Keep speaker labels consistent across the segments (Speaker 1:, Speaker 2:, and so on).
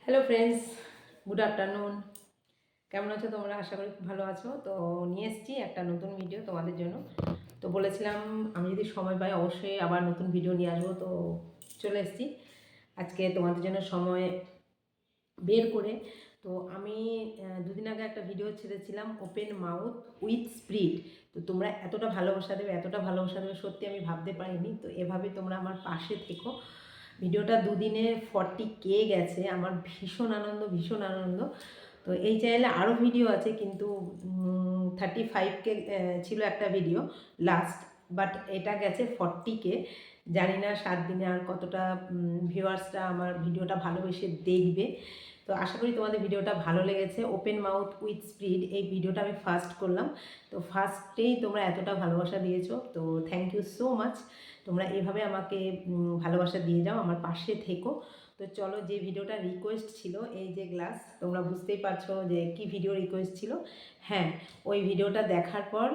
Speaker 1: Hello friends, good afternoon. কেমন আছো তোমরা? আশা করি খুব ভালো আছো। তো নিয়ে এসেছি একটা নতুন ভিডিও তোমাদের জন্য। তো বলেছিলাম আমি যদি সময় পাই অবশ্যই আবার নতুন ভিডিও নিয়ে আসবো। তো চলে এসেছি আজকে তোমাদের জন্য সময় বের করে। তো আমি দুদিন আগে একটা ভিডিও ছেড়েছিলাম, ওপেন মাউথ উইথ স্প্রিট। তো তোমরা এতটা ভালোবাসা দেবে সত্যি আমি ভাবতে পারিনি। তো এভাবে তোমরা আমার পাশে থেকো। ভিডিওটা দুদিনে 40K গেছে। আমার ভীষণ আনন্দ। তো এই চ্যানেলে আরও ভিডিও আছে, কিন্তু 35K ছিল একটা ভিডিও লাস্ট, বাট এটা গেছে 40K। জানি না 7 দিনে আর কতটা ভিউয়ার্সরা আমার ভিডিওটা ভালোবেসে দেখবে। তো আশা করি তোমাদের ভিডিওটা ভালো লেগেছে। ওপেন মাউথ উইথ স্পিড এই ভিডিওটা আমি ফার্স্ট করলাম। তো ফার্স্টেই তোমরা এতটা ভালোবাসা দিয়েছো, তো থ্যাংক ইউ সো মাচ। তোমরা এভাবে আমাকে ভালোবাসা দিয়ে যাও, আমার পাশে থেকো। তো চলো, যে ভিডিওটা রিকোয়েস্ট ছিল, এই যে গ্লাস, তোমরা বুঝতেই পারছো যে কি ভিডিও রিকোয়েস্ট ছিল। হ্যাঁ, ওই ভিডিওটা দেখার পর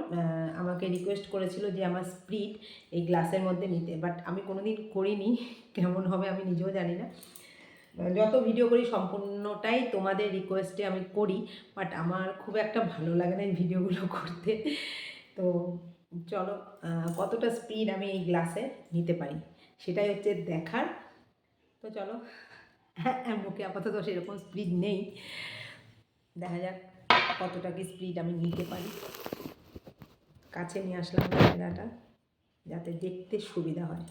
Speaker 1: আমাকে রিকোয়েস্ট করেছিল যে আমার স্প্রিট এই গ্লাসের মধ্যে নিতে, বাট আমি কোনোদিন করিনি। কেমন হবে আমি নিজেও জানি না। যত ভিডিও করি সম্পূর্ণটাই তোমাদের রিকোয়েস্টে আমি করি, বাট আমার খুব একটা ভালো লাগে না এই ভিডিওগুলো করতে। তো চলো, কতটা স্পিড আমি এই গ্লাসে নিতে পারি সেটাই হচ্ছে দেখার। তো চলো, মুখে আপাতত সেরকম স্পিড নেই, দেখা যাক কতটা কি স্পিড আমি নিতে পারি। কাছে নিয়ে আসলাম ক্যামেরাটা যাতে দেখতে সুবিধা হয়।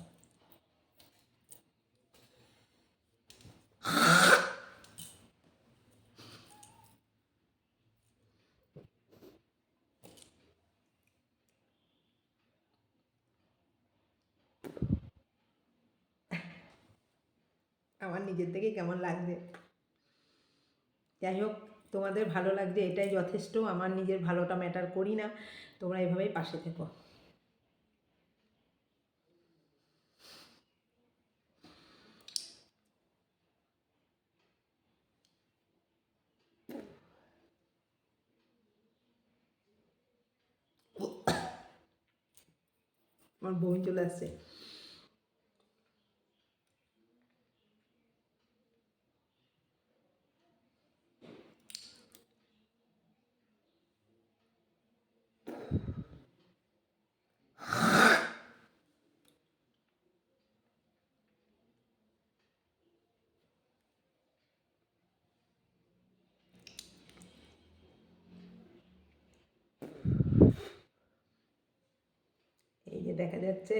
Speaker 1: আমার নিজের থেকেই কেমন লাগছে। যাই হোক, তোমাদের ভালো লাগছে এটাই যথেষ্ট। আমার নিজের ভালোটা ম্যাটার করি না। তোমরা এভাবেই পাশে থেকো। আমার বমি চলে আসছে। এই যে দেখা যাচ্ছে,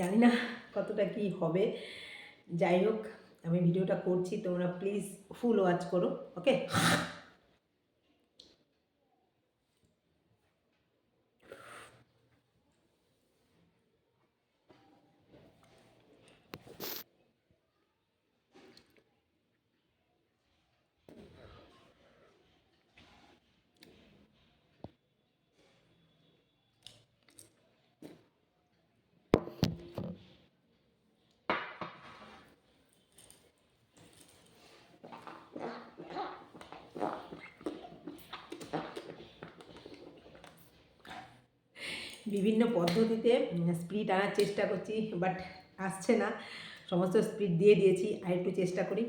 Speaker 1: জানি না কতটা কি হবে। যাই হোক, আমি ভিডিওটা করছি, তোমরা প্লিজ ফুল ওয়াচ করো, ওকে? বিভিন্ন পদ্ধতিতে স্প্লিট আনার চেষ্টা করছি, বাট আসছে না, সমস্ত স্পিড দিয়ে দিয়েছি। আর একটু চেষ্টা করি।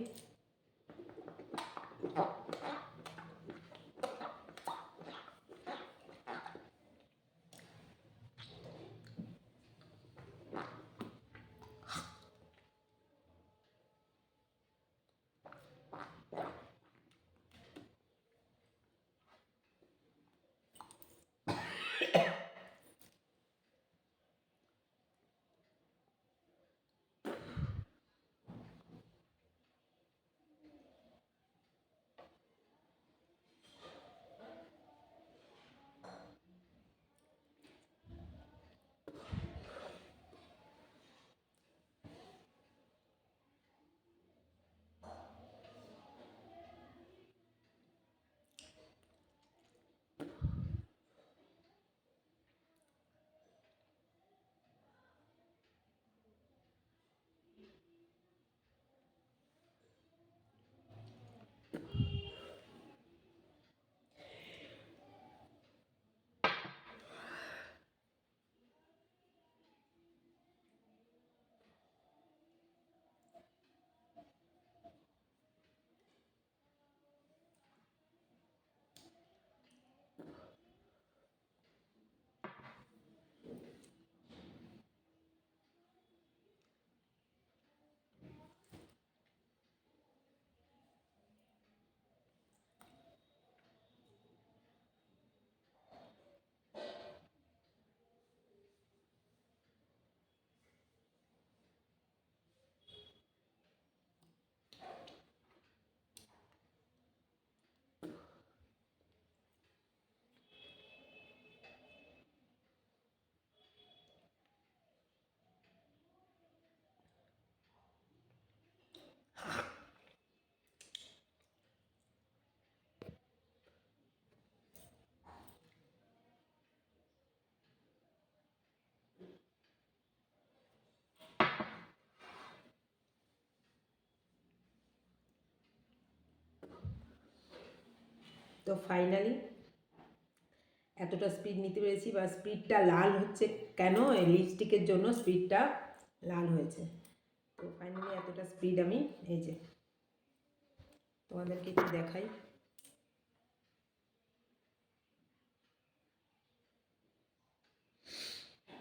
Speaker 1: তো ফাইনালি এতটা স্পিড নিতে পেরেছি, বা স্পিডটা লাল হচ্ছে কেন, এই লিপস্টিকের জন্য স্পিডটা লাল হয়েছে। তো ফাইনালি এতটা স্পিড আমি, এই যে তোমাদেরকে একটু দেখাই।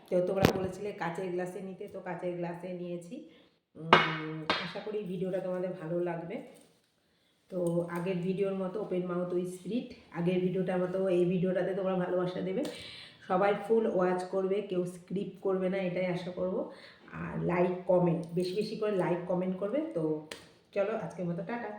Speaker 1: তো তোমরা বলেছিলে কাচের গ্লাসে নিতে, তো কাচের গ্লাসে নিয়েছি। আশা করি ভিডিওটা তোমাদের ভালো লাগবে। তো আগের ভিডিওর মতো ওপেন মাউথ উইথ স্পিরিট, আগের ভিডিওটার মতো এই ভিডিওটাতে তোমরা ভালোবাসা দেবে, সবাই ফুল ওয়াচ করবে, কেউ স্ক্রিপ করবে না, এটাই আশা করব। আর লাইক কমেন্ট, বেশি বেশি করে লাইক কমেন্ট করবে। তো চলো আজকের মতো টাটা।